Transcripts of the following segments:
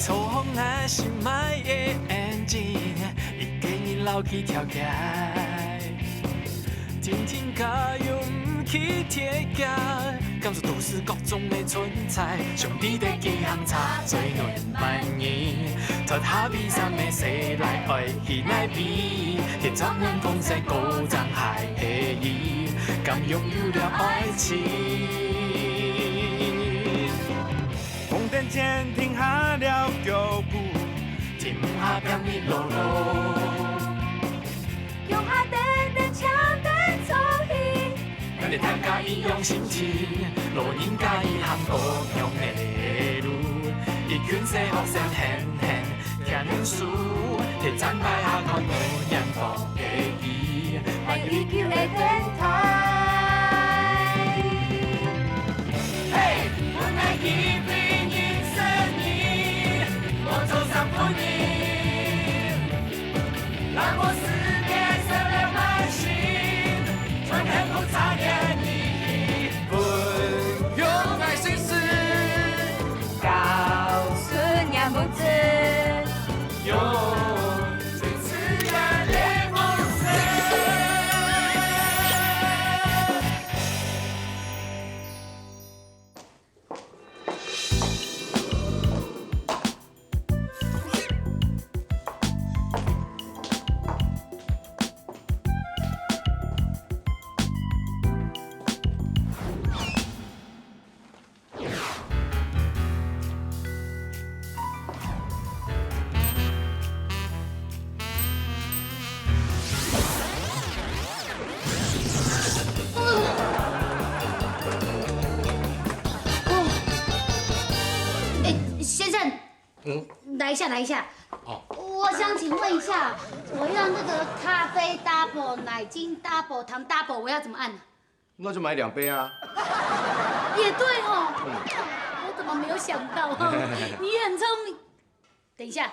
错风啊，心爱的眼睛，伊给你留起条街。天天加油不去铁架，感受都市各种的存在。上帝的几行茶，最暖万年。脱下披衫的西来爱去来比，铁掌门风势高涨海黑伊，敢拥有了爱情。红灯前停下了脚步，停下变你落落。用下短短桥短作戏，咱哋大家一样心情，路人甲伊行不同的路，伊劝世学生狠狠听念书，摕奖牌下看无阳光的伊，爱依旧的天台。嘿，我爱一杯饮生你，我走上婚姻，让我世界色亮满心，传很复杂的你，分用爱心事，告诉娘母子。用最自然的方式。先生，来一下，来一下。哦，我想请问一下，我要那个咖啡 double、奶精 double、糖 double， 我要怎么按？那就买2杯啊。也对哦，我怎么没有想到？你很聪明。等一下。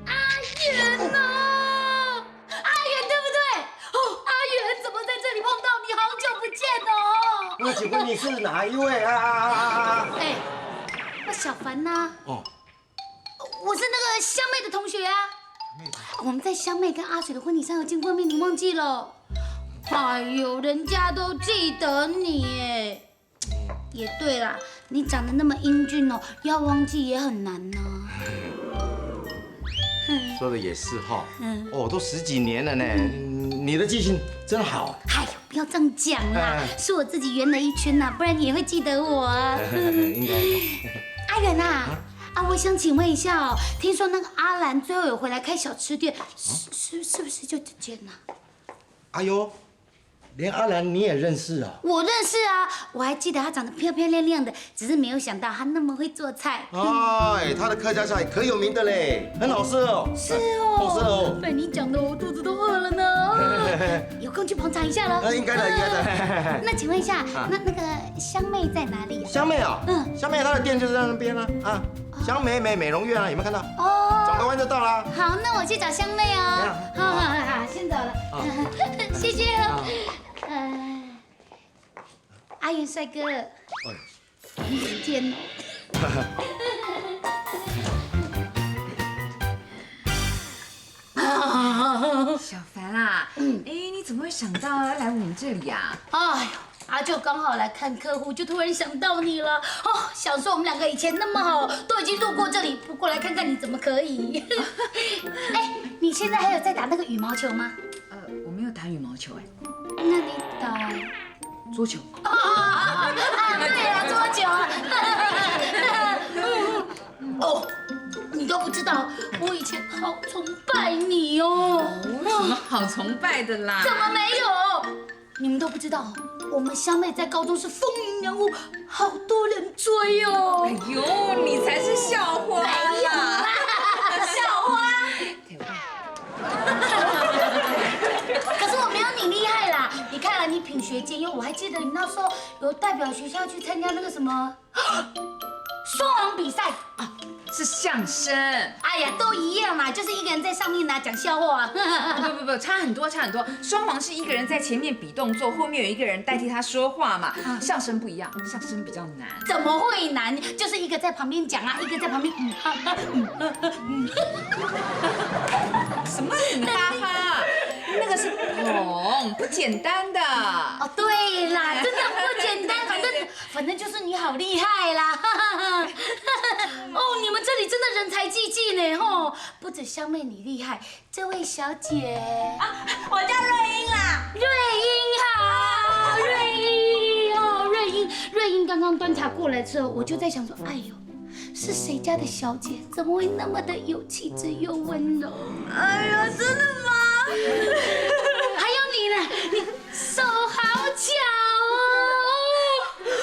阿元呐！阿元对不对？哦，阿元怎么在这里碰到你？好久不见哦。那请问你是哪一位啊？哎，我小凡呐。哦，我是那个香妹的同学啊。我们在香妹跟阿水的婚礼上有见过面，你忘记了？哎呦，人家都记得你哎。也对啦，你长得那么英俊哦，要忘记也很难呢。说的也是哈。哦，都10几年了呢，你的记性真好。哎呦，不要这样讲啦，是我自己圆了一圈呐，不然你也会记得我啊。应该。阿远呐，我想请问一下哦，听说那个阿兰最后有回来开小吃店，是不是就这间呐？哎呦，连阿兰你也认识啊？我认识啊，我还记得她长得漂漂亮亮的，只是没有想到她那么会做菜。哎，他的客家菜可有名的嘞，很好吃哦。是哦，好吃哦。被你讲的我肚子都饿了呢。有空去捧场一下喽。应该的，应该的。那请问一下，那个香妹在哪里？香妹啊，香妹她的店就是在那边啊，香美美容院啊，有没有看到？哦，转个弯就到了。好，那我去找香妹哦。好，先走了。谢谢哦。阿元帅哥，时间哦。小凡啊，你怎么会想到要来我们这里啊？哎呦，就刚好来看客户，就突然想到你了。哦，想说我们2个以前那么好，都已经路过这里，不过来看看你怎么可以？哎，你现在还有在打那个羽毛球吗？我没有打羽毛球哎。那你打桌球。对啊，桌球啊。哦，你都不知道，我以前好崇拜你哦。有什么好崇拜的啦？怎么没有？你们都不知道，我们香妹在高中是风云人物，好多人追哦。哎呦，你才是校花啦！校花。可是我没有你厉害啦！你看了，你品学兼优，我还记得你那时候有代表学校去参加那个什么双簧比赛啊，是相声。哎呀，都一样嘛，就是一个人在上面讲笑话。不，差很多，差很多。双簧是一个人在前面比动作，后面有一个人代替他说话嘛。相声不一样，相声比较难。怎么会难？就是一个在旁边讲啊，一个在旁边什么哈哈？那个是捧，不简单的。哦，对啦，真的不简单，反正就是你好厉害啦！哦，你们这里真的人才济济呢，吼！不止香妹你厉害，这位小姐啊，我叫瑞英啦。瑞英好，瑞英刚刚端茶过来之后，我就在想说，哎呦，是谁家的小姐，怎么会那么的有气质又温柔？哎呀，真的吗？还有你呢，你手好巧哦，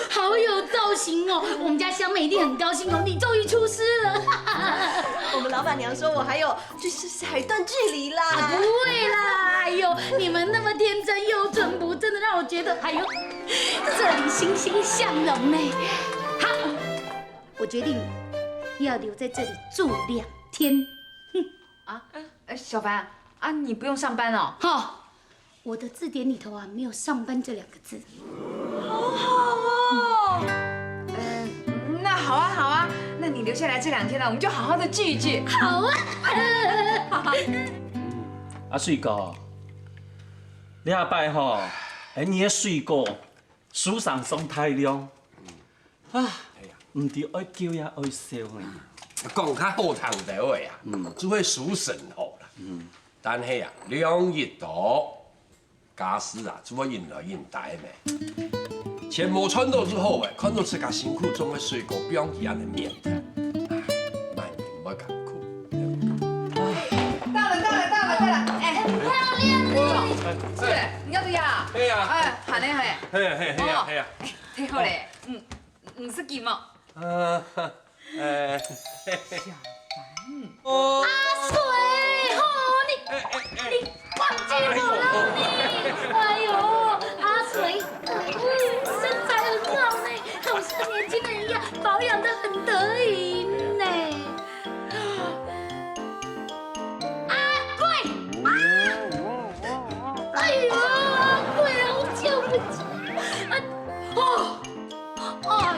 好有造型哦！我们家香妹一定很高兴哦，你终于出师了。我们老板娘说我还有一段距离啦。不会啦，哎呦，你们那么天真又淳朴，真的让我觉得，哎呦，这里欣欣向荣呢。好，我决定要留在这里住2天。小凡啊，你不用上班哦。好，我的字典里头啊没有上班这2个字。好好哦。那好啊，好啊，那你留下来这2天呢，我们就好好的聚一聚。好啊。啊，水哥，你下摆吼，你的水果书上送太亮，啊，唔对爱叫也爱笑呢。讲较好听就话啊，只会属神好啦。但係啊，量越多，家事啊，只会引来引大咩。钱冇赚到之后诶，看到自家辛苦种的水果，不用去安尼面的，卖面冇艰苦。到了，哎，漂亮呢。是，你要不要？嘿呀，哎，好嘞，好嘞。嘿呀，太好嘞，唔是几毛。哦，阿水，吼你忘记我了你？哎呦，阿水，身材很好呢，好像年轻人一样，保养得很得意呢。阿贵，哎呦，阿贵，好久不见。哎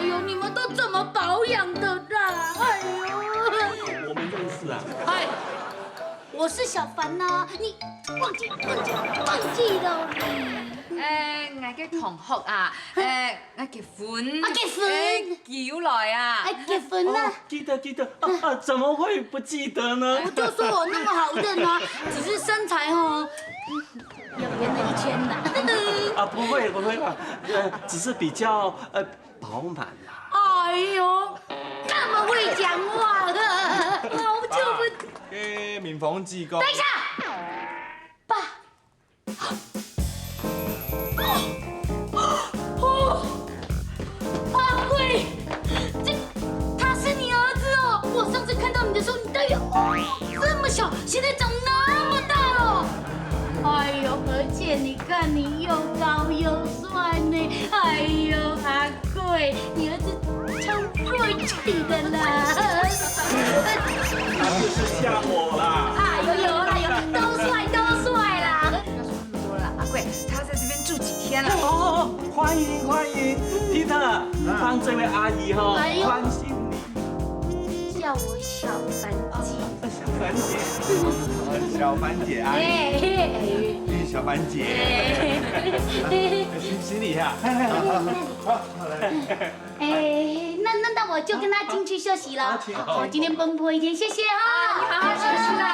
呦，你们都怎么保养的啦？哎呦。我们认识啊。嗨，我是小凡呐，你忘记了你？我嘅同學啊，我結婚。結婚叫來啊。結婚啦！記得啊，怎麼會不記得呢？我就說我那麼好認啊，只是身材哦，有圓了1圈啦。啊，不會啦，只是比較飽滿啦。哎呦，那麼會講話的，好久不。给敏逢济公。等一下，爸。阿贵，他是你儿子哦！我上次看到你的时候，你大约这么小，现在长那么大了。哎呦，而且你看你又高又帅呢。哎呦，阿贵，你儿子超帅气的啦。他就是像我啦。哎呦，都帅啦。不要说那么多了，阿贵，他要在这边住几天了？哦，歡迎 ，Peter，幫這位阿姨哈關心你。叫我小凡姐。小凡姐阿姨，小凡姐，行李下。那我就跟他进去休息了。我今天奔波一天，谢谢哈。你好好休息啦，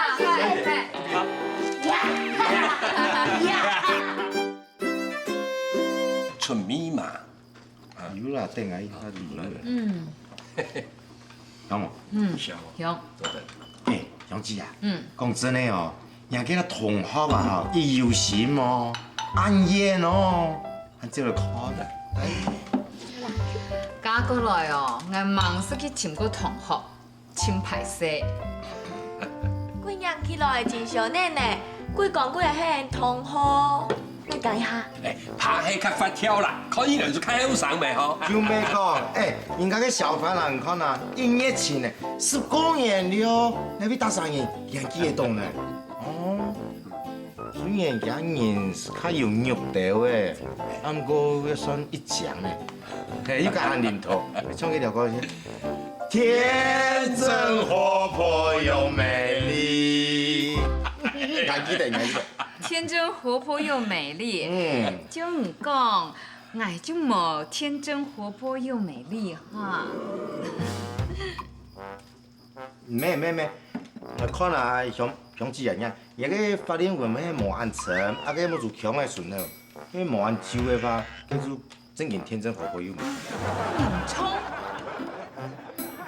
出咪嘛，有啦，等下他离了。懂冇？香哦，有。做得。哎，杨姐啊，讲真的哦，人家那同學啊，吼，伊有心哦，安燕哦，按這個可的。嫁過來哦，我忙死去尋個同學，請排泄。貴娘起來真少年呢，貴講貴係迄同學，讲一下。哎，拍戏较发跳啦，看起来就较后生咪吼。就没讲，人家个小凡人看呐，音乐情呢，19年了，那边大上人演技会动呢。哦，虽然家人是较有肉头的，不过要算一强呢。又加喊领头，唱几条歌先。天真活泼又美丽，还记得。天真活泼又美丽。就唔讲，我就冇天真活泼又美丽哈。咩，我看啊，乡子人呀，那个法令纹咩毛安成，啊个么做强的顺哦，因为毛安旧的话，叫做正经天真活泼又美丽。葱，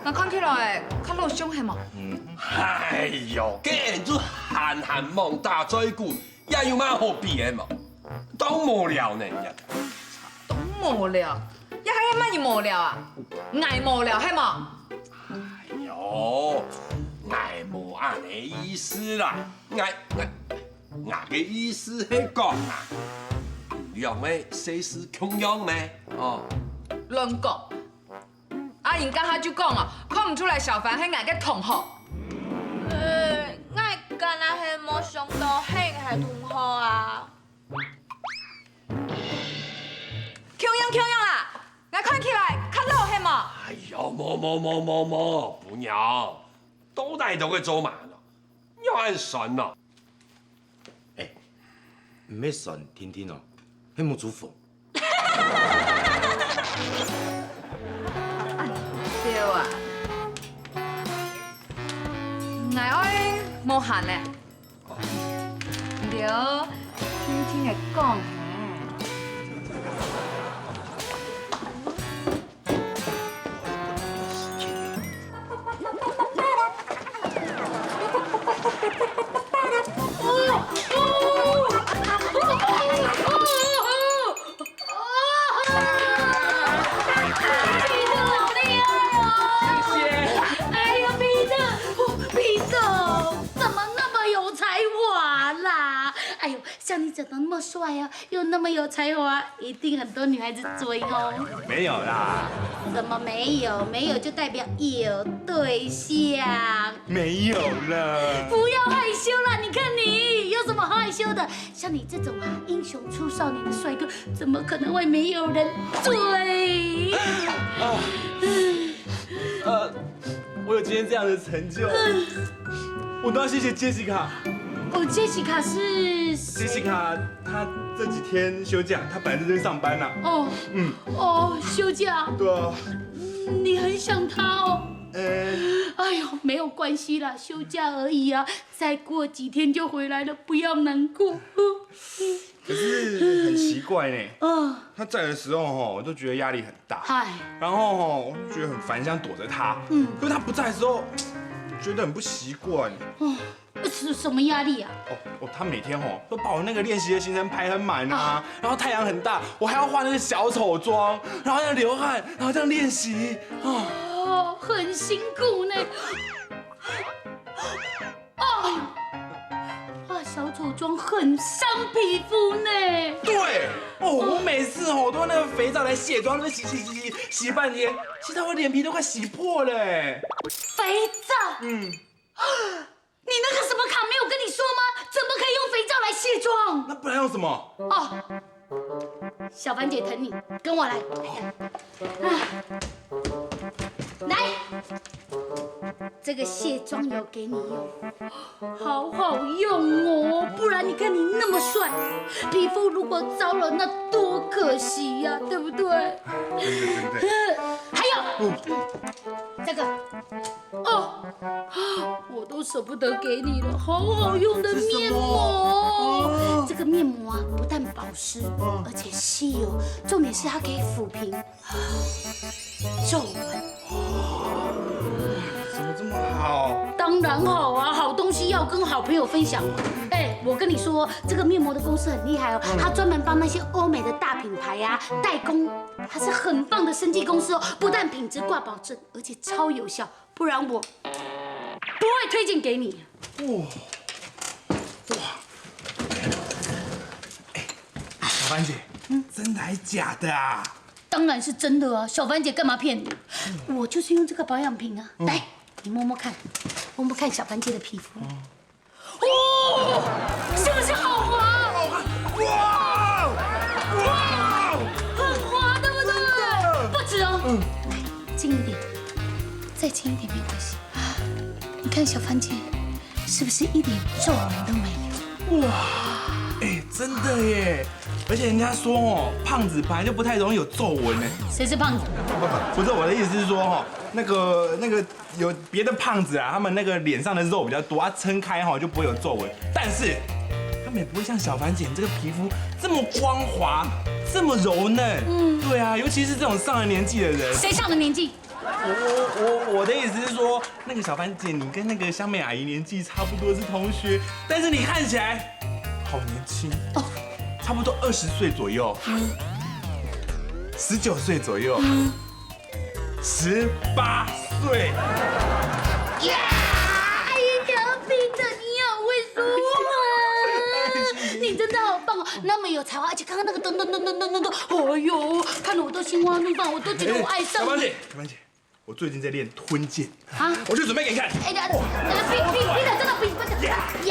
我看起来较老凶系嘛？哎呦，既然就闲望大嘴骨，也有乜好比的嘛？当无聊呢？都无聊，也还乜嘢无聊啊？爱无聊系嘛？哎呦，爱无按的意思啦，我嘅意思係講啊，唔用咩世事窮樣咩？哦，乱讲！阿英刚才就讲啊，看唔出来小凡系俺嘅同学。我干那係冇想到係同學啊。強樣啦，我看起來較老係嘛？哎呦，冇，不娘，都大度嘅做慢咯，有人信咯。唔咩神天天哦，迄冇煮飯。對啊，我愛無閒咧，了天天嘅講像你长得那么帅啊，又那么有才华，一定很多女孩子追哦。没有啦，怎么没有？没有就代表有对象。没有了。不要害羞啦！你看你有什么好害羞的？像你这种啊，英雄出少年的帅哥，怎么可能会没有人追？我有今天这样的成就，我都要谢谢杰西卡。哦，杰西卡是杰西卡她这几天休假，她本来在这边上班啦。哦，休假。对啊。你很想他哦。哎呦，没有关系啦，休假而已啊，再过几天就回来了，不要难过。可是很奇怪呢。他在的时候我都觉得压力很大。然后我就觉得很烦，想躲着他。可是他不在的时候，觉得很不习惯。是什么压力啊？他每天都把我那个练习的行程排很满啊，然后太阳很大，我还要化那个小丑妆，然后要流汗，然后这样练习很辛苦呢。化小丑妆很伤皮肤呢。对，我每次都用那个肥皂来卸妆，那洗半天，洗到我脸皮都快洗破了。肥皂？你那个什么卡没有跟你说吗？怎么可以用肥皂来卸妆？那不然用什么？小凡姐疼你，跟我来。来，这个卸妆油给你用，好好用哦，不然你看你那么帅，皮肤如果糟了，那多可惜呀，对不对？真的。还有这个，我都舍不得给你了，好好用的面膜。这个面膜啊，不但保湿，而且吸油，重点是它可以抚平皱纹。怎么这么好？当然好啊，好东西要跟好朋友分享。我跟你说，这个面膜的公司很厉害哦，它专门帮那些欧美的大品牌啊代工，它是很棒的生技公司哦，不但品质挂保证，而且超有效，不然我不会推荐给你。哇！帆姐，真的还假的啊？当然是真的啊，小凡姐干嘛骗你？我就是用这个保养品啊，来，你摸摸看，摸摸看小凡姐的皮肤。哦，是不是好滑？哇！很滑，对不对？不止哦，来近一点，再近一点没关系。你看小凡姐是不是一点皱纹都没有？哇！哎，真的耶！而且人家说哦，胖子本来就不太容易有皱纹呢。谁是胖子？不是我的意思是说哈，那个有别的胖子啊，他们那个脸上的肉比较多，他撑开哈就不会有皱纹，但是他们也不会像小凡姐这个皮肤这么光滑，这么柔嫩。对啊，尤其是这种上了年纪的人。谁上了年纪？我的意思是说，那个小凡姐，你跟那个香妹阿姨年纪差不多是同学，但是你看起来好年轻哦，差不多20岁左右，19岁左右，18岁。呀，哎呀，皮特，你好会说话，你真的好棒哦，那么有才华，而且刚刚那个噔噔噔噔噔噔噔，哎呦，看得我都心花怒放，我都觉得我爱上你。小凡姐，我最近在练吞剑啊，我就准备给你看。哎呀，皮特真的比呀，皮。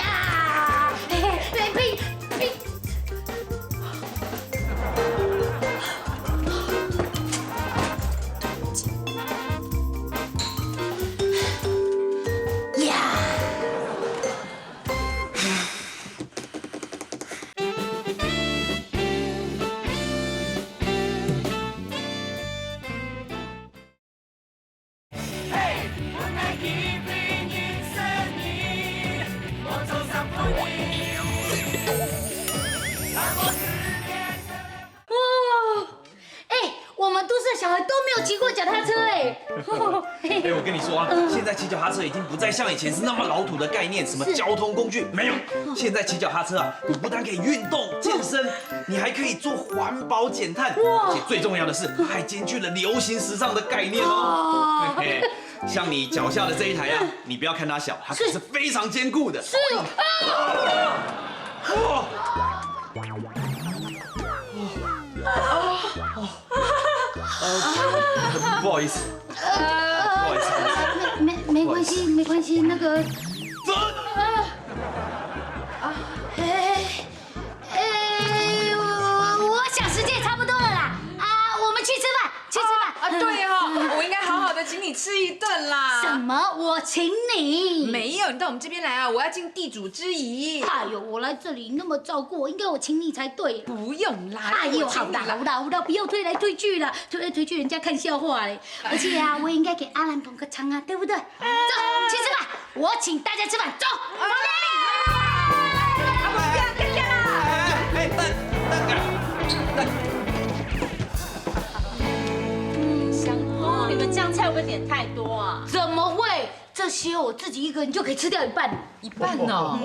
小孩都没有骑过脚踏车哎！哎，我跟你说啊，现在骑脚踏车已经不再像以前是那么老土的概念，什么交通工具没有。现在骑脚踏车啊，你不但可以运动健身，你还可以做环保减碳，而且最重要的是，它还兼具了流行时尚的概念哦。像你脚下的这一台啊，你不要看它小，它可是非常坚固的。是。不好意思，不好意思，没关系，那个，我想时间也差不多了啦，我们去吃饭。对哦，我应该好好的请你吃一顿啦。什么？我请你？没有，你到我们这边来啊，我要尽地主之谊。哎呦，我来这里那么照顾我，应该我请你才对。不用啦。哎呦，好啦，不要推来推去了，推来推去人家看笑话嘞。而且啊，我也应该给阿兰捧个场啊，对不对？走，去吃饭，我请大家吃饭，走。你们这样菜会不会点太多啊？怎么会？这些我自己一个人就可以吃掉一半哦。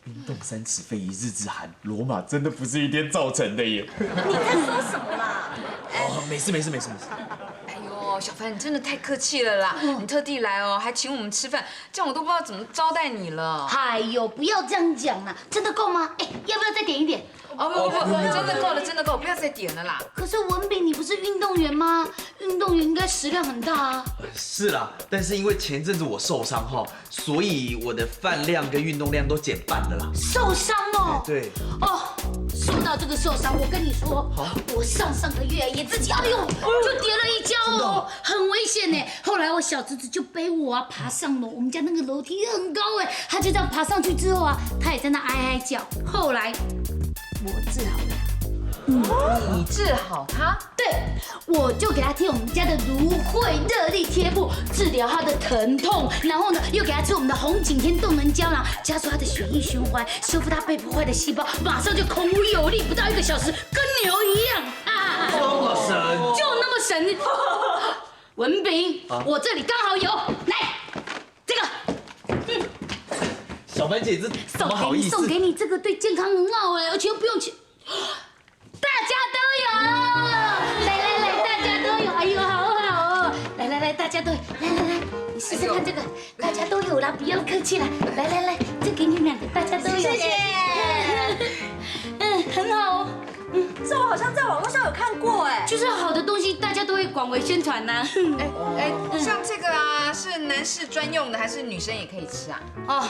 冰冻3尺非一日之寒，罗马真的不是一天造成的耶。你在说什么啦？哦，没事。哎呦，小凡，你真的太客气了啦！你特地来哦，还请我们吃饭，这样我都不知道怎么招待你了。哎呦，不要这样讲啦，真的够吗？哎，要不要再点一点？不，真的够了，不要再点了啦。可是文炳，你不是运动员吗？运动员应该食量很大啊。是啦，但是因为前阵子我受伤哈，所以我的饭量跟运动量都减半了啦。受伤哦？对。哦，说到这个受伤，我跟你说，我上个月也自己，哎呦，就跌了一跤哦，很危险呢。后来我小侄子就背我爬上楼，我们家那个楼梯很高哎，他就这样爬上去之后啊，他也在那哀叫。后来我治好了。你治好他？对，我就给他贴我们家的芦荟热力贴布，治疗他的疼痛，然后呢，又给他吃我们的红景天动能胶囊，加速他的血液循环，修复他被破坏的细胞，马上就孔武有力，不到1个小时，跟牛一样啊！这么神，就那么神。文炳，我这里刚好有，来，这个，小凡姐这怎么好意思？送给你，这个对健康很好哎，而且又不用钱。大家都有，来，大家都有，哎呦，好好哦，来，大家都有，来，你试试看这个，大家都有啦，不要客气啦，来，这给你们2个，大家都有，谢谢，很好哦，好像在网络上有看过哎。就是好的东西，大家都会广为宣传呐。像这个啊，是男士专用的，还是女生也可以吃啊？哦，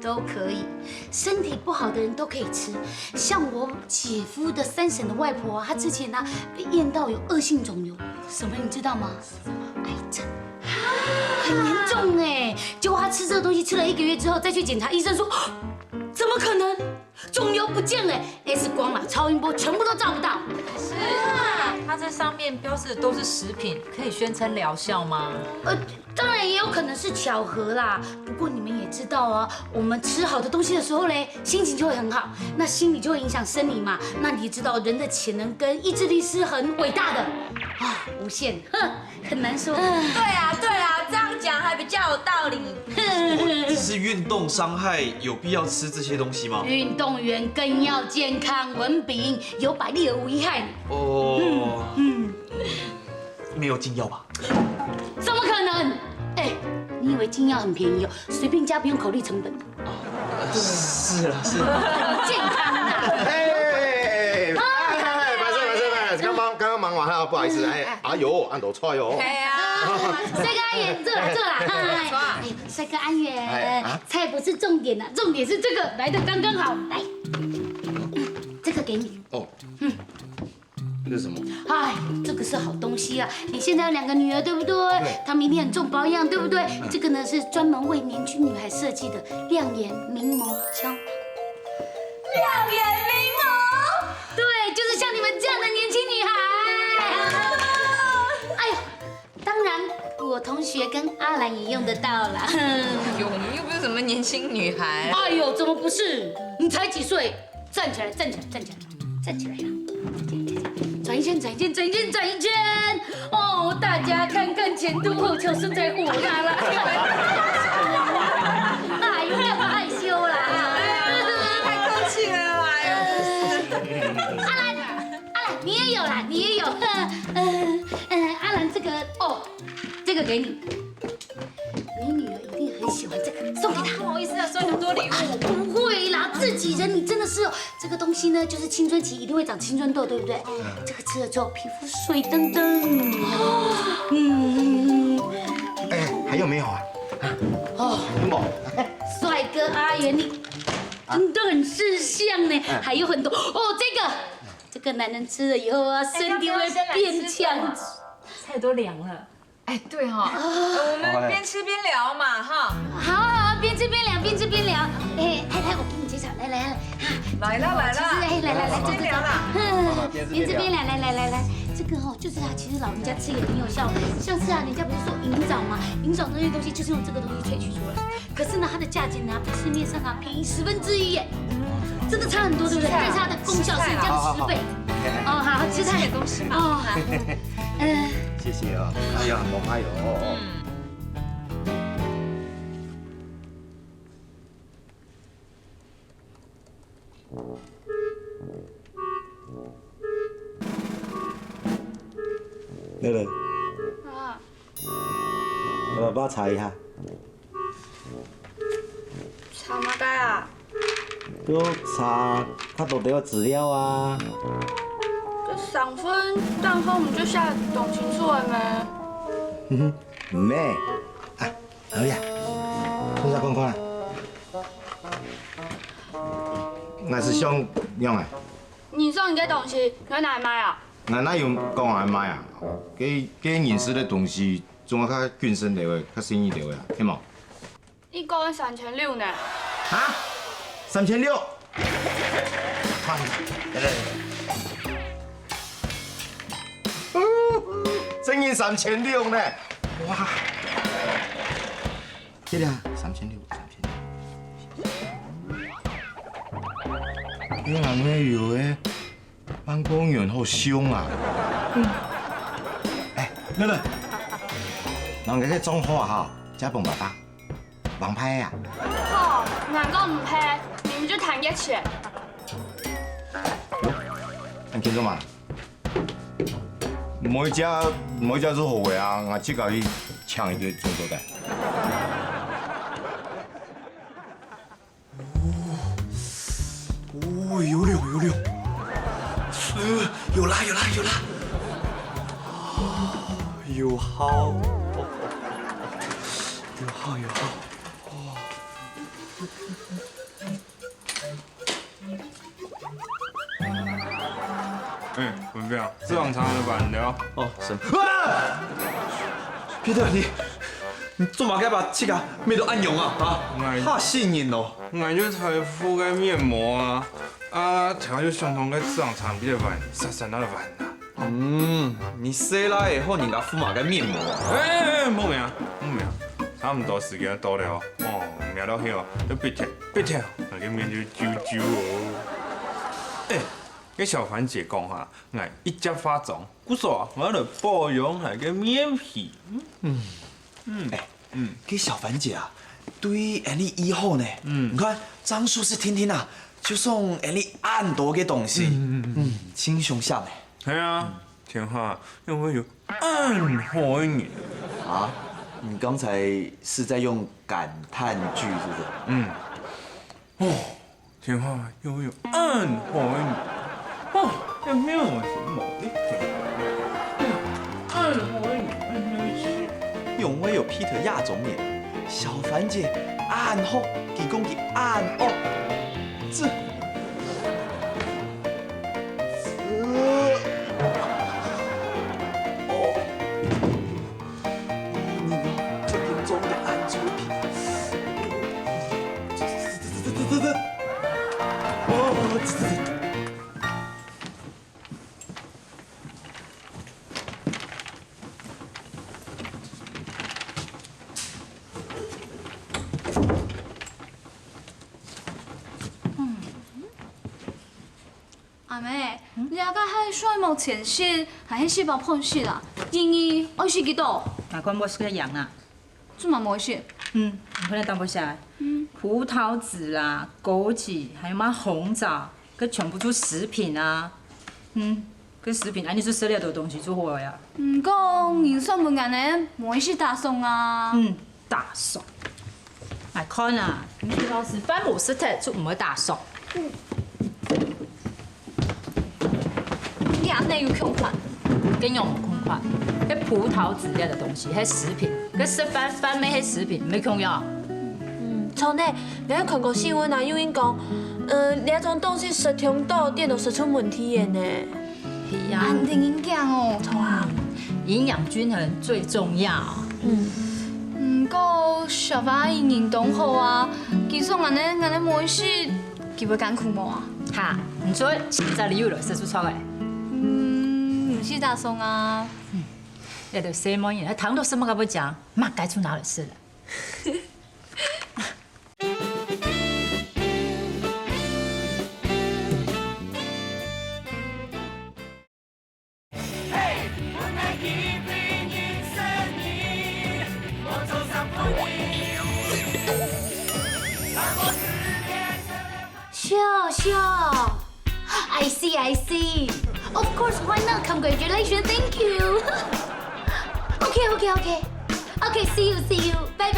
都可以，身体不好的人都可以吃。像我姐夫的3婶的外婆啊，她之前呢被验到有恶性肿瘤，什么你知道吗？癌症，很严重哎。结果她吃这个东西吃了1个月之后再去检查，医生说怎么可能？肿瘤不见了 ，X 光啦、超音波全部都照不到。是啊，它这上面标示的都是食品，可以宣称疗效吗？当然也有可能是巧合啦。不过你们也知道啊，我们吃好的东西的时候嘞，心情就会很好，那心理就会影响生理嘛。那你知道人的潜能跟意志力是很伟大的啊，无限，很难说。对啊，这样讲还比较有道理。只是运动伤害，有必要吃这些东西吗？运动员更要健康文秉，有百利而无一害。哦，没有禁药吧？怎么可能？哎，你以为禁药很便宜哦？随便加不用考虑成本。是啦，健康啊！刚刚忙完了，不好意思，哎呦，按头菜哟。哎呀，帅哥安源，坐啦。哎，帅哥安源，菜不是重点呐，重点是这个来的刚刚好，来，这个给你。哦，这是什么？哎，这个是好东西啊！你现在有2个女儿，对不对？她明天很重保养，对不对？这个呢是专门为年轻女孩设计的亮眼明眸胶囊。亮眼明眸，对，就是像你们这样的年轻女孩。哎呦，当然我同学跟阿兰也用得到啦。我们又不是什么年轻女孩。哎呦，怎么不是？你才几岁？站起来！转一圈！哦，大家看看前凸后翘，身材火辣啦！哎呦，不要害羞啦！太客气了啦！阿兰，你也有。阿兰这个哦，这个给你。你女儿一定很喜欢这个，送给她。不好意思啊，收你多礼物。不会啦，自己人你真的是哦。这个东西呢，就是青春期一定会长青春痘，对不对？这个吃了之后皮肤水登登。哎，还有没有啊？有没？帅哥阿源，你真的很识相呢，还有很多哦。这个男人吃了以后啊，身体会变强。菜都凉了。哎，对哈，我们边吃边聊嘛，哈。好，边吃边聊。哎，太，我给你介绍，来，来了，边聊啦。边吃边聊，来，这个哦，就是其实老人家吃也很有效，像是人家不是说银枣吗？银枣那些东西就是用这个东西萃取出来，可是呢，它的价钱呢比市面上便宜1/10耶，真的差很多，对不对？但是它的功效是这样10倍。哦，好，吃菜点东西嘛。哦，好，谢谢哦。哎呀，好嗨哦。乐乐，我帮我查一下。查乜解啊？要查较多的资料啊。上分，但分我们就下懂清楚了没？唔咩？啊，好呀，看下看看。我是想用的。你送你嘅东西，你去哪里买啊？我哪用讲来买啊？给认识的东西，总要较谨慎啲位，较新意啲位啊，听冇？一个人3600呢。啊？3600？整整3600呢！哇！这里啊，3600。这人咧有诶，办公员好凶啊！哎，乐乐，人家去种花哈，加蹦爸爸，王牌呀！好，哪个唔拍，你们就谈价钱。你见到嘛？每家做好嘅啊，我即个去抢一个中国的。哦，有料，有啦，有好，有好。文彪，这场长的板聊。哦，什么？啊！Peter，你做嘛该把这个咩都按用啊？怕信任哦。我就才敷个面膜啊，调就相同个这场长比的板，散那的板呐。你洗来以后你给敷嘛个面膜？冇命，差唔多時間到了哦，命到去哦，都鼻涕，我嘅面就啾啾哦。跟小凡姐講下，我一家化妝，故說我嚟保養下個面皮。给小凡姐啊，对安利以後呢，你看張叔是聽聽啊，就送安利很多嘅東西，輕鬆下呢。係啊，挺好，因為有很好嘅啊，你剛才是在用感嘆句是不是？挺好，因為有很好嘅有沒有什麼永威有 Peter 亞種臉，小凡姐暗好，幾公幾暗哦，這阿妹，你阿個係衰冇前線，係細胞碰蝕啦。英語愛食幾多？哪管我是个羊啊？做乜冇食？你回来当不下来。葡萄籽啦、枸杞，还有嘛红枣，佮全部做食品啊。佮食品，你做食料的东西做好呀。唔講營養不安呢，冇食大餸啊。大餸。來看啊，你葡萄籽番姆斯特就唔會大餸。你安尼有窮款？跟用空款，迄葡萄籽類的東西，迄食品，佮食番莓迄食品，沒空要。從呢，你喺看過新聞啊，有人講，那種東西食中毒，電腦食出問題嘅呢。係啊，安定營養哦。哇，營養均衡最重要。唔過小花營養當好啊，其實安尼冇事，佢會艱苦冇啊？哈，唔做，現在你有來食出錯嘅。唔是大餸啊。那就什麼嘢？糖都什麼都不講，嘛該出哪裡吃了？Sure. I see. Of course, why not? Congratulations, thank you. Okay, see you. Bye.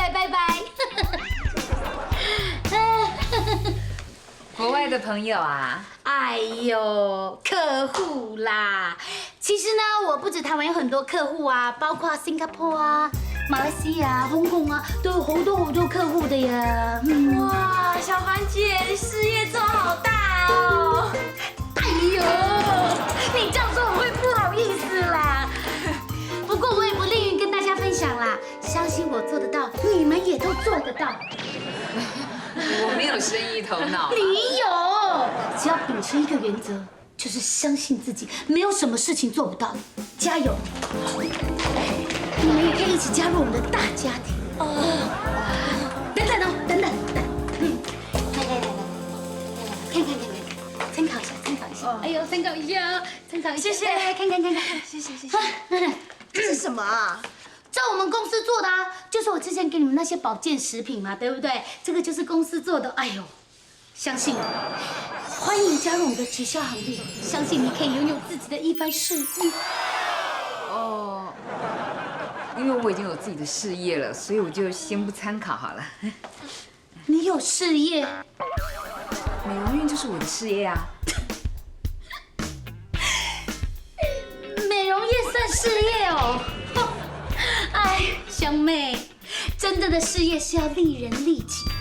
国外的朋友啊？哎呦，客户啦！其实呢，我不止台湾有很多客户啊，包括新加坡啊、马来西亚、香港啊，都有好多客户的呀。哇，小凡姐，你事业做好大哦！哎呦，你这样说我会不好意思啦。不过我也不吝于跟大家分享啦，相信我做得到，你们也都做得到。我没有生意头脑。你有，只要秉持一个原则，就是相信自己，没有什么事情做不到的。加油！你们也可以一起加入我们的大家庭。等，来，参考一下。哎呦，参考一下，谢谢，看。谢谢。这是什么啊？这我们公司做的啊，就是我之前给你们那些保健食品嘛，对不对？这个就是公司做的。哎呦，相信我，欢迎加入我们的直销行列，相信你可以拥有自己的一番事业。哦，因为我已经有自己的事业了，所以我就先不参考好了。你有事业？美容院就是我的事业啊。事业哦。哎，香妹，真正的事业是要利人利己的。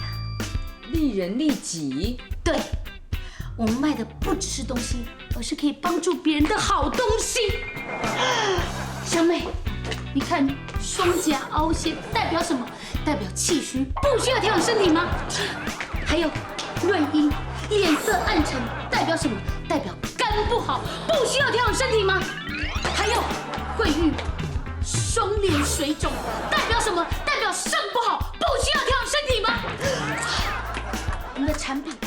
利人利己？对，我们卖的不只是东西，而是可以帮助别人的好东西。香妹，你看双颊凹陷代表什么？代表气虚，不需要调养身体吗？还有润阴，脸色暗沉，代表什么？代表肝不好，不需要调养身体吗？还有会郁，双脸水肿，代表什么？代表肾不好，不需要调养身体吗？我们的产品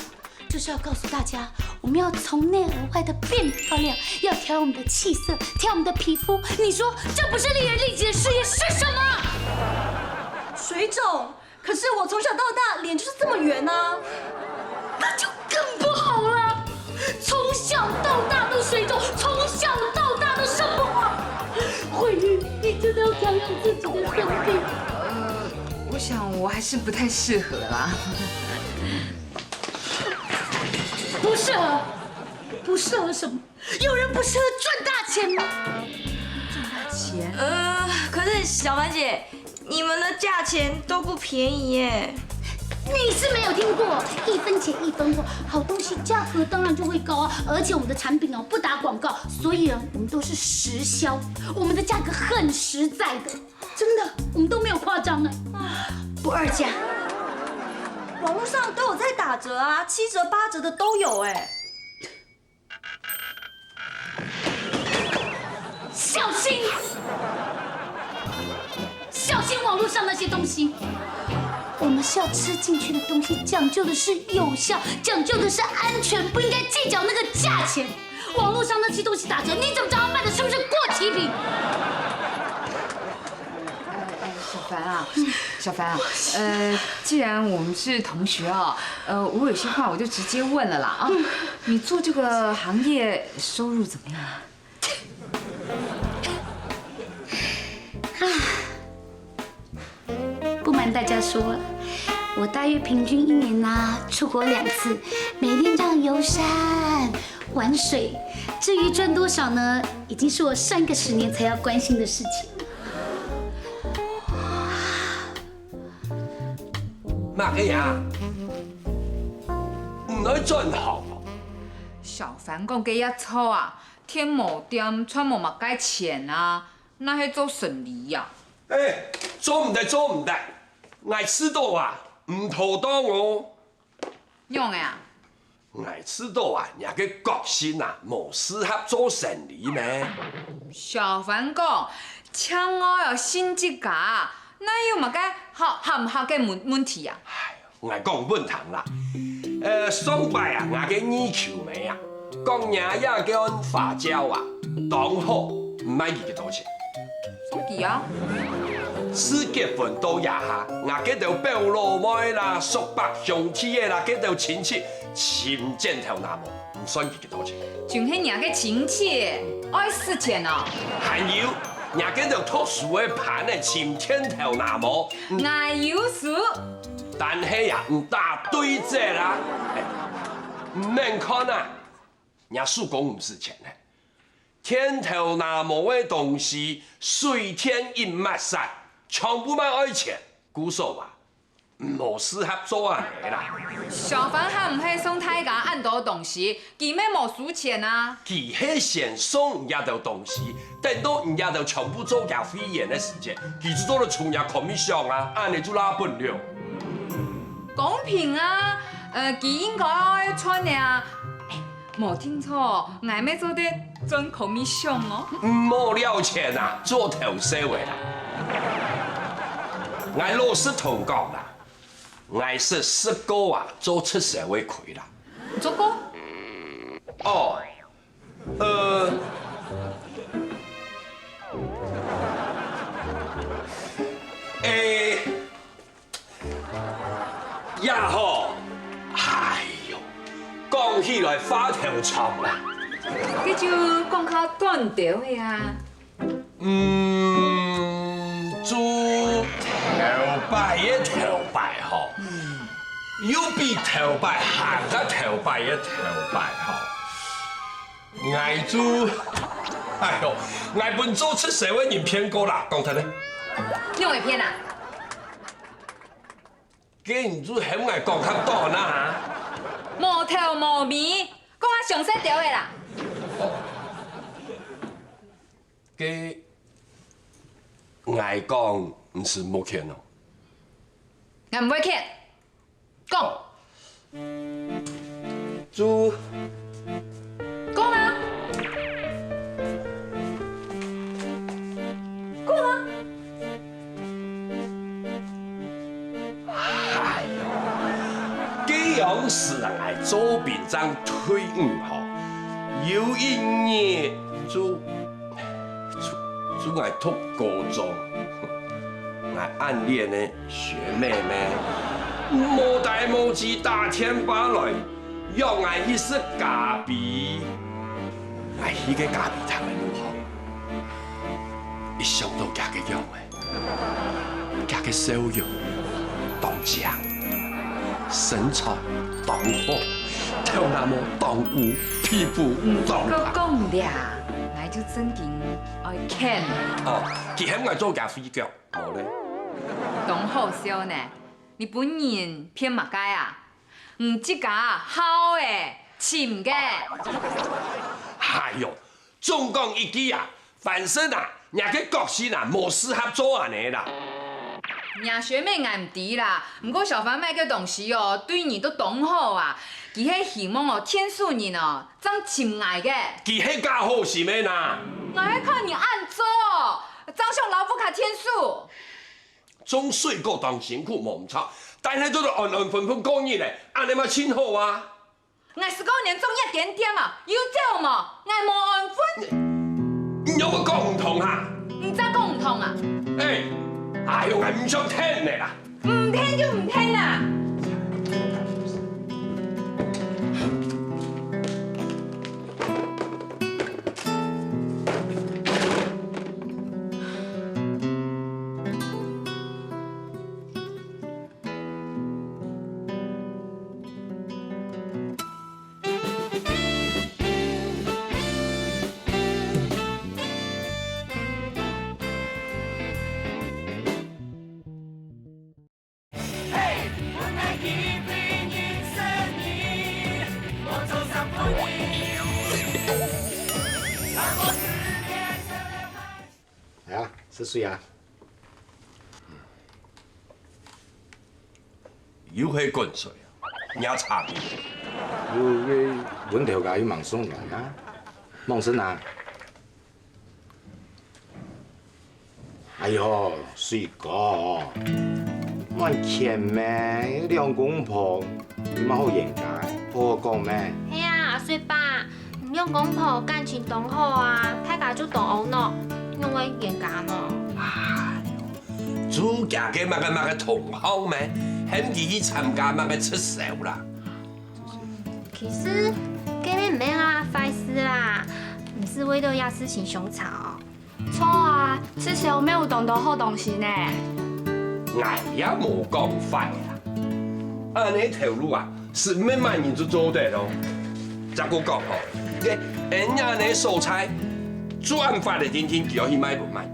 就是要告诉大家，我们要从内而外的变漂亮，要调我们的气色，调我们的皮肤。你说这不是利人利己的事业是什么？水肿，可是我从小到大脸就是这么圆啊。那就更不好了，从小到大都水肿，从小到大都肾不好。慧玉，你真的要调养自己的身体。我想我还是不太适合啦。不适合？不适合什么？有人不适合赚大钱吗？赚大钱？可是小凡姐，你们的价钱都不便宜耶。你是没有听过1分钱1分货，好东西价格当然就会高啊。而且我们的产品不打广告，所以我们都是实销，我们的价格很实在的，真的，我们都没有夸张不二价。网络上都有在打折啊，7折8折的都有哎。小心，小心网络上那些东西。我们是要吃进去的东西，讲究的是有效，讲究的是安全，不应该计较那个价钱。网络上那些东西打折，你怎么知道卖的是不是过期品？小凡啊，既然我们是同学啊，我有些话我就直接问了啦啊，你做这个行业收入怎么样啊？不瞒大家说，我大约平均1年出国2次，每天这样游山玩水。至于赚多少呢，已经是我上一个10年才要关心的事情。嘛个呀，唔可以转行。小凡讲给遐粗啊，天某店穿某嘛该钱啊，那还做生意呀？做唔得，做唔得，爱吃到啊，唔妥当哦。用的啊？爱吃到啊，人个决心啊，无适合做生意咩？小凡讲，请我要升职价，那又嘛该合唔合个问题啊？我讲本堂啦，上摆啊，我个耳球妹啊，讲爷爷叫花椒啊，当好唔买几多钱？什么啊？此结婚到夜下，我个条表老妹啦、叔伯兄弟的啦，个条亲戚，亲见头那么，唔算几多钱。就迄两个亲戚，爱4钱哦。还有，人个条特殊的盘的亲天头那么，我有数。但系呀，唔打对折啦，唔免看啊，人叔公唔是钱呢。天头那么的东西，水天一抹晒，全部卖爱钱，姑说啊，无适合做啊个啦。小凡还唔系送大家按多东西，佢咩冇数钱啊？佢係先送人家的東西，等到人家就全部做假肺炎的時間，佢就做了出人 commission 啊，按你就拉本了。公平啊，佢應該穿呀。冇聽錯，我咩做得賺 commission 哦？唔好了錢啊，做頭社會啦。我老實同講啦，我是10個啊，做出社會虧啦。做過？哦，也好，哎呦，講起來花頭長啦。佢就講較短條嘅啊。做頭擺嘅頭擺吼，有比頭擺行個頭擺嘅頭擺吼。爱做，哎呦，爱本做出社会人骗过啦，讲真嘞。你会骗啊？既然做很爱讲较多呐哈。无头无尾，讲啊上细条的啦。佢愛講唔是冇錢哦，我唔會騙，講，做講啊，講啊，哎呦，這樣是愛做便當退伍後，有一年做愛讀高中，愛暗戀的學妹妹，無代無志打天把來，讓愛去食咖啡，愛去個咖啡廳的路後，一想到家嘅樣嘅，家嘅笑容當正，身材當好，頭那麼當有，皮膚當白。講啦。就真經愛看哦，佢很愛做咖啡腳，冇咧。當好笑呢？你本人偏嘛解啊？唔即個好誒，潛嘅。哎呦，總講一句啊，反正啊，人個角色啊，無適合做安尼啦。伢學妹愛唔知啦，不過小凡買個東西哦，對你都懂好啊。佢係希望哦，天數人哦，爭潛愛嘅。佢係假好是咩呐？我係看你按做，爭上老夫卡天數。種水果當辛苦冇唔錯，但係都係安安分分過日咧，安尼咪真好啊！我是講年終一點點啊，有招嘛？我無安分。有乜講唔同啊？唔知講唔同啊？哎呦，我唔想聽你啦！唔聽就唔聽啦。是水啊？又係滾水啊！有茶面。要揾條架要盲送嚟啊！望身啊！哎呦，水哥，我欠咩？兩公婆有乜好言解？好好講咩？係啊，阿水爸，兩公婆感情當好啊，大家就當好咯。因為嚴格咯。哎呦，主家嘅乜嘅同行咩？很易去參加乜嘅出手啦。其實，佢哋唔係啊，壞事啦，唔是為了要事情兇吵。錯啊，至少沒有當到好東西呢。哎呀，冇講壞啦，安尼條路啊，是唔萬人就做得咯。再個講吼，嘅人家呢蔬菜。做案發的天天就要去買不買？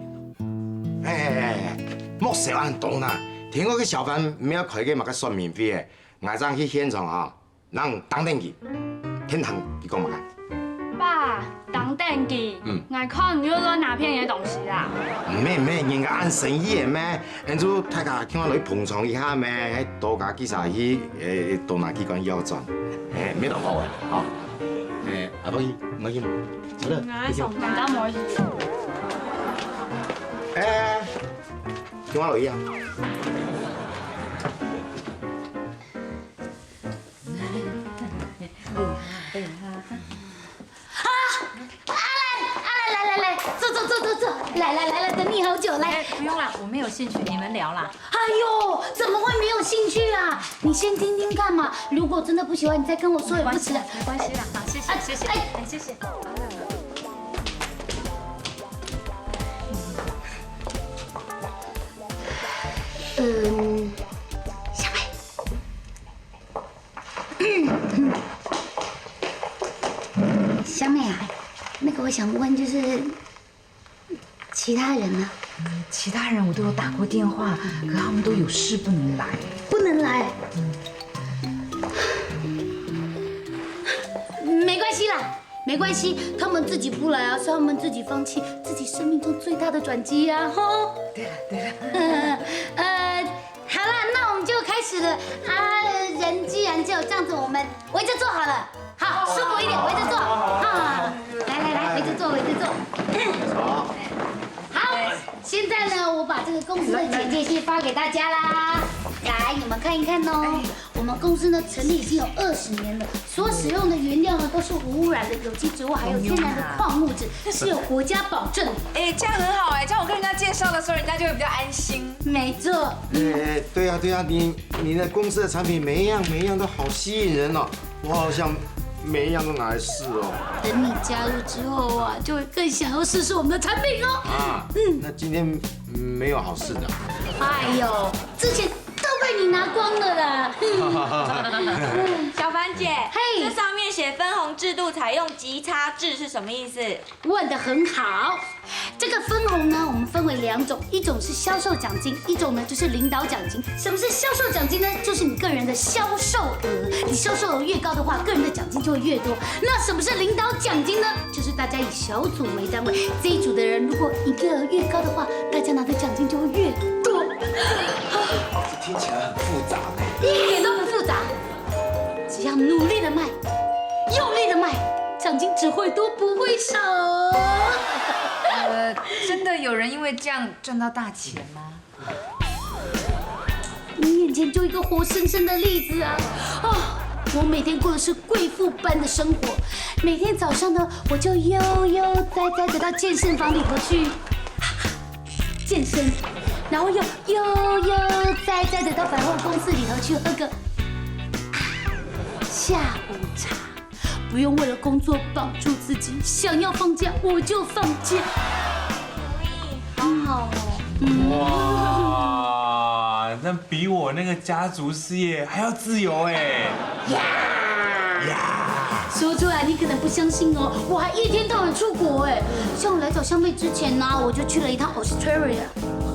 莫說咁多啦！聽我個小販明仔開個乜個算命會嘅，我爭去現場啊，人當定佢，天堂佢講乜嘅？爸，當定佢，我看你要攞哪片嘅東西啦？咩，人家按生意嘅咩？人做大家叫我來捧場一下咩？多加幾啥去到哪機關腰轉？咩都好嘅，嚇。阿伯，我去。走了，我上班都冇去。叫我留意啊！来，走，来，等你好久，来。不用了，我没有兴趣，你们聊啦。哎呦，怎么会没有兴趣啊？你先听听看嘛，如果真的不喜欢，你再跟我说也不迟。没关系啦，好，谢谢，谢谢。小妹，小妹啊。个我想问，就是其他人呢？其他人我都有打过电话，可他们都有事不能来。不能来。没关系啦，没关系，他们自己不来啊，是他们自己放弃自己生命中最大的转机啊！吼。对了。好了，那我们就开始了啊！人既然就这样子，我们围着坐好了，好，舒服一点，围着坐啊！来，围着坐，围着坐。好，现在呢，我把这个公司的简介先发给大家啦。来，你们看一看哦。我们公司呢成立已经有20年了，所使用的原料呢都是无污染的有机植物，还有天然的矿物质，是有国家保证的。哎，这样很好哎，这样我跟人家介绍的时候，人家就会比较安心。没错。对啊，你的公司的产品每一样都好吸引人哦，我好像每一样都拿来试哦。等你加入之后啊，就会更想要试试我们的产品哦。那今天没有好试的。哎呦，之前都被你拿光了啦。小凡姐，嘿，这上面写分红制度采用级差制是什么意思？问得很好。这个分红呢，我们分为2种，一种是销售奖金，一种呢就是领导奖金。什么是销售奖金呢？就是你个人的销售额，你销售额越高的话，个人的奖金就会越多。那什么是领导奖金呢？就是大家以小组为单位，这一组的人如果营业额越高的话，大家拿的奖金就会越多。这听起来很复杂呢。一点都不复杂，只要努力的卖，用力的卖，奖金只会多不会少。真的有人因为这样赚到大钱吗？你眼前就一个活生生的例子啊！我每天过的是贵妇般的生活，每天早上呢，我就悠悠哉哉的到健身房里头去健身，然后又悠悠哉哉的到百货公司里头去喝个下午茶。不用为了工作绑住自己，想要放假我就放假。好好哇，哦。那比我那个家族事业还要自由哎！说出来你可能不相信哦，我还一天到晚出国哎。像我来找香妹之前呢，我就去了一趟 Australia。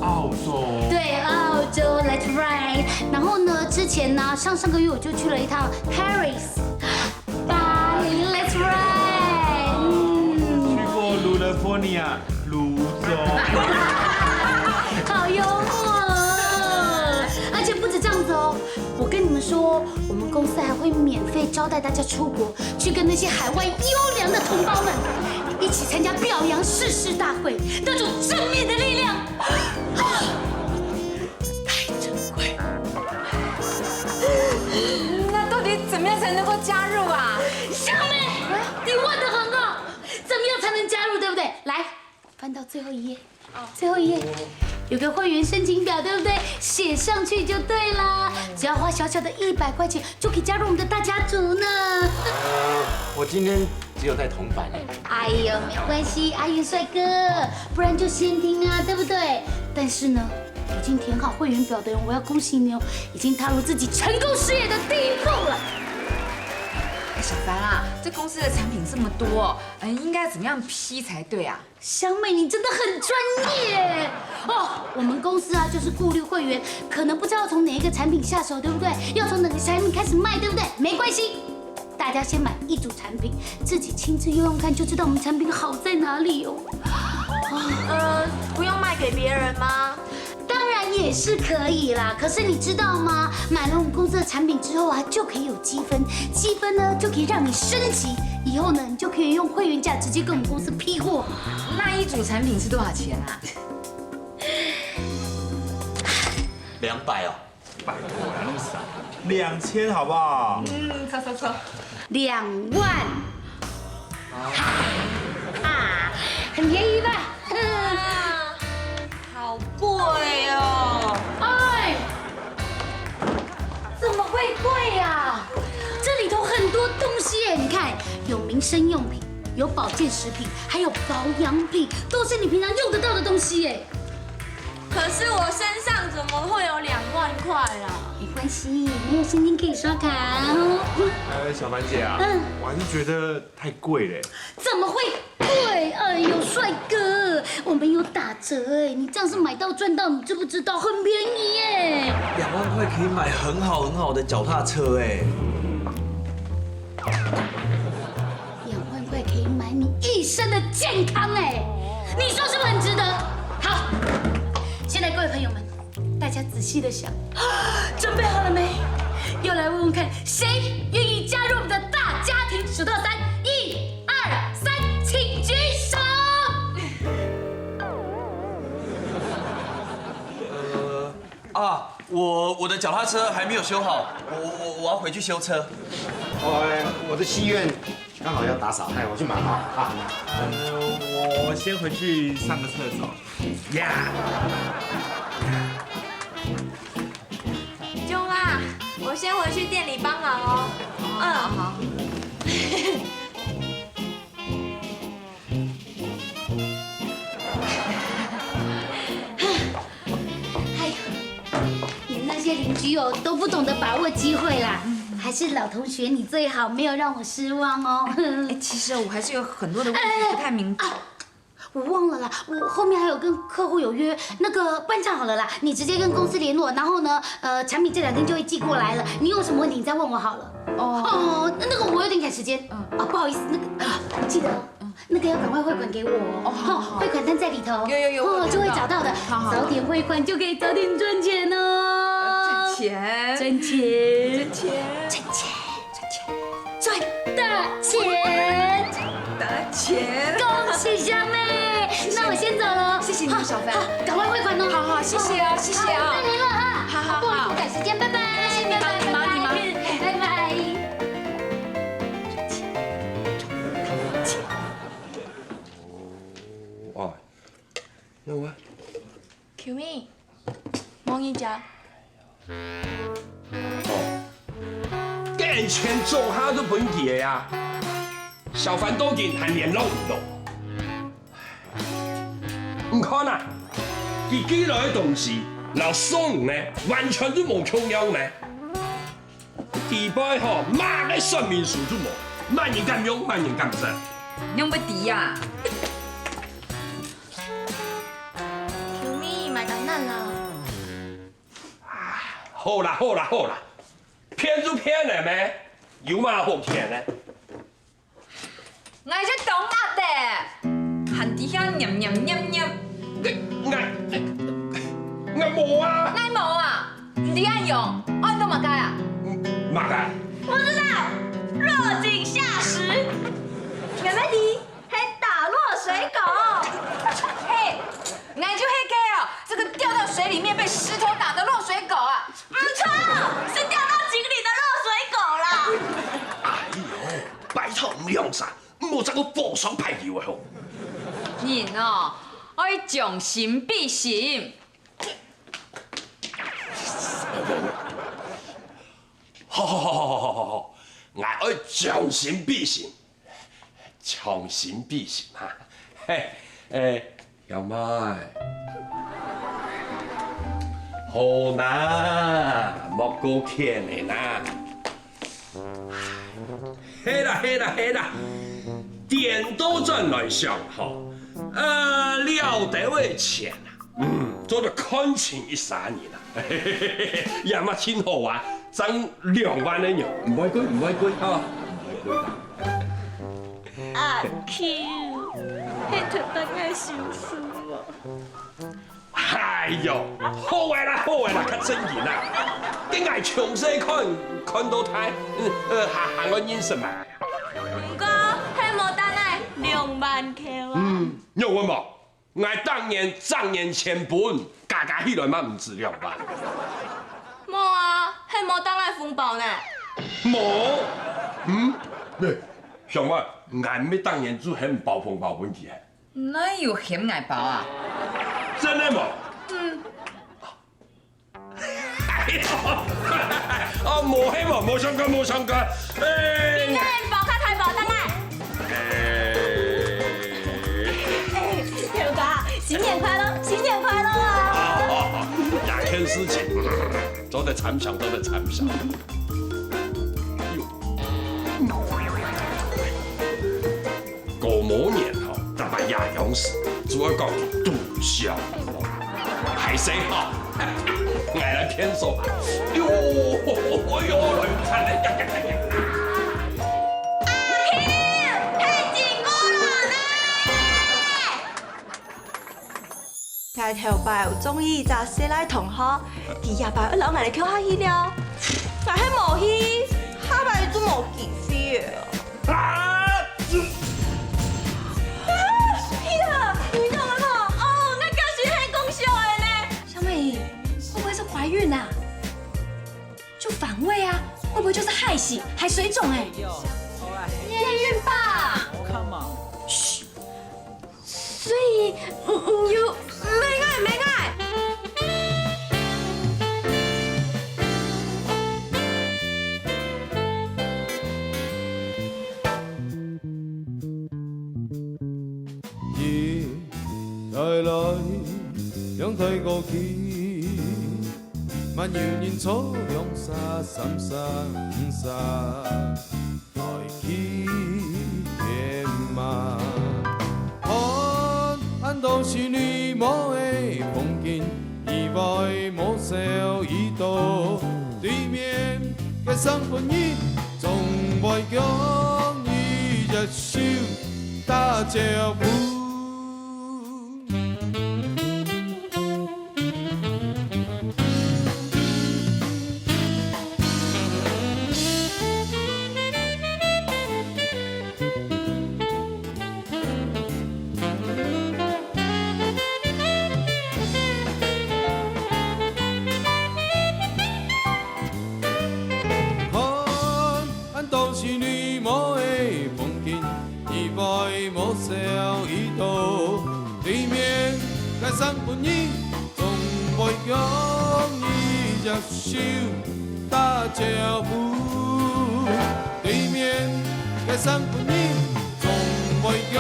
澳洲。对，澳洲 ，Let's ride。然后呢，之前呢，上个月我就去了一趟 Paris。巴黎 ，Let's ride。去过卢勒波尼亚，泸州。好幽默。而且不止这样子哦，我跟你们说，我们公司还会免费招待大家出国，去跟那些海外优良的同胞们一起参加表扬誓师大会，那种正面的力量，太珍贵。那到底怎么样才能够加入啊？小妹，你问得很好，怎么样才能加入，对不对？来，翻到最后一页，最后一页。有个会员申请表，对不对？写上去就对啦。只要花小小的100块钱，就可以加入我们的大家族呢。我今天只有带铜板。哎呦，没关系，阿元帅哥，不然就先听啊，对不对？但是呢，已经填好会员表的人，我要恭喜你哦，已经踏入自己成功事业的第一步了。小凡啊，这公司的产品这么多，应该怎么样批才对啊？香妹，你真的很专业哦！我们公司啊，就是顾虑会员可能不知道从哪一个产品下手，对不对？要从哪个产品开始卖，对不对？没关系，大家先买一组产品，自己亲自用用看，就知道我们产品好在哪里哦。不用卖给别人吗？当然也是可以啦，可是你知道吗？买了我们公司的产品之后啊，就可以有积分，积分呢就可以让你升级，以后呢你就可以用会员价直接跟我们公司批货。那一组产品是多少钱啊？200哦。拜托啦，那么少，2000好不好？抽。2万。很便宜吧？好贵哦！哎，怎么会贵呀？这里头很多东西耶，你看，有民生用品，有保健食品，还有保养品，都是你平常用得到的东西耶。可是我身上怎么会有2万块啊？没关系，没有现金可以刷卡哦。小凡姐啊，我还是觉得太贵了。怎么会对，哎呦，帅哥，我们有打折哎，你这样是买到赚到，你知不知道？很便宜耶。2万块可以买很好的脚踏车哎。2万块可以买你一生的健康哎，你说是不是很值得？好，现在各位朋友们，大家仔细的想，准备好了没？要来问问看，谁愿意加入我们的大家庭？数到3，1、2、3，请举手。我的脚踏车还没有修好，我要回去修车。我的戏院刚好要打扫，哎，我去忙啊。我先回去上个厕所。呀。舅妈，我先回去店里帮忙哦。好。哎呦，你们那些邻居哦都不懂得把握机会啦。还是老同学你最好，没有让我失望哦。哎，其实我还是有很多的问题不太明白。我忘了啦，我后面还有跟客户有约，那个不然这样好了啦，你直接跟公司联络，然后呢，产品这2天就会寄过来了。你有什么问题你再问我好了。那个我有点赶时间。不好意思，那个记得那个要赶快汇款给我哦。汇款单在里头。有，就会找到的。早点汇款就可以早点赚钱哦。赚钱，赚大钱。恭喜小妹，那我先走了。谢谢你，小芬。赶快汇款哦。好，谢谢啊。再联络哈。好，不好意思，赶时间，拜拜。你忙。拜拜。哇，有啊。Q 咪，摸一家。既然钱做下都本记的呀，小贩多件还联络唔到。唔看啊，佢寄来嘅东西，老送呢，完全都冇重要呢。迪拜吼，乜嘅算命术都冇，万人敢用，万人敢信。你用不敌呀？Q 咪买感难啦。好啦，骗就骗了咩？有嘛好骗呢？我这懂啊的，喊底下念。我冇啊！我冇啊，你爱用，按都冇改啊？冇改。我知道，落井下石。没问题，还打落水狗。嘿，我就黑给哦，这个掉到水里面被石头打的落水狗啊！不错，是掉到井里的落水狗啦。哎呦，拜托唔用晒，唔好再个火上派油好。人哦，爱将心比心。好，我爱将心比心，将心比心啊！嘿，有妹，好啦，莫过欠的啦。嘿啦，点都赚来上好，了得位钱啊，做得看清1、3年啦，也嘛真好啊！挣2万的人，唔爱贵啊！阿 Q， 迄条当爱收书哦。哎呦，好个啦，较正经啦，竟然详细看到台，行我认识嘛。不过，迄无当爱2万块啊。有问无？我当年账年前本，加起来嘛唔止2万。冇啊，迄无当爱封包呢。冇，上我俺要当年做很包封包问题啊。哪有嫌矮包啊？真的冇？冇相干。应该包较太包当爱。刘哥，新年快乐啊！两件事情，都得参详。过某年吼，家勇士，只会讲杜小凤，还谁好？我来偏手吧。哟，哎呦，来看嘞！我头摆有中意一个小奶同學，佢也擺老埋嚟跳下去了，但係冇去，下擺都冇機會啊！呀，你懂了嗎？哦，那個是很功效的呢。小美，会不会是怀孕啊？就反胃啊？会不会就是害喜、还水肿哎？验孕吧。嘘。所以，有没爱。來，兩睇過去，萬要年初兩三十，來去天馬。看到是你冇嘅風景，以外冇少一道，對面嘅生活人，總會講你隻手打腳步。生活兒總會講你隻手打腳步，對面嘅生活兒總會講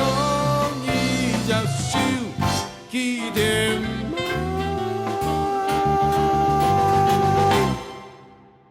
你隻手起點。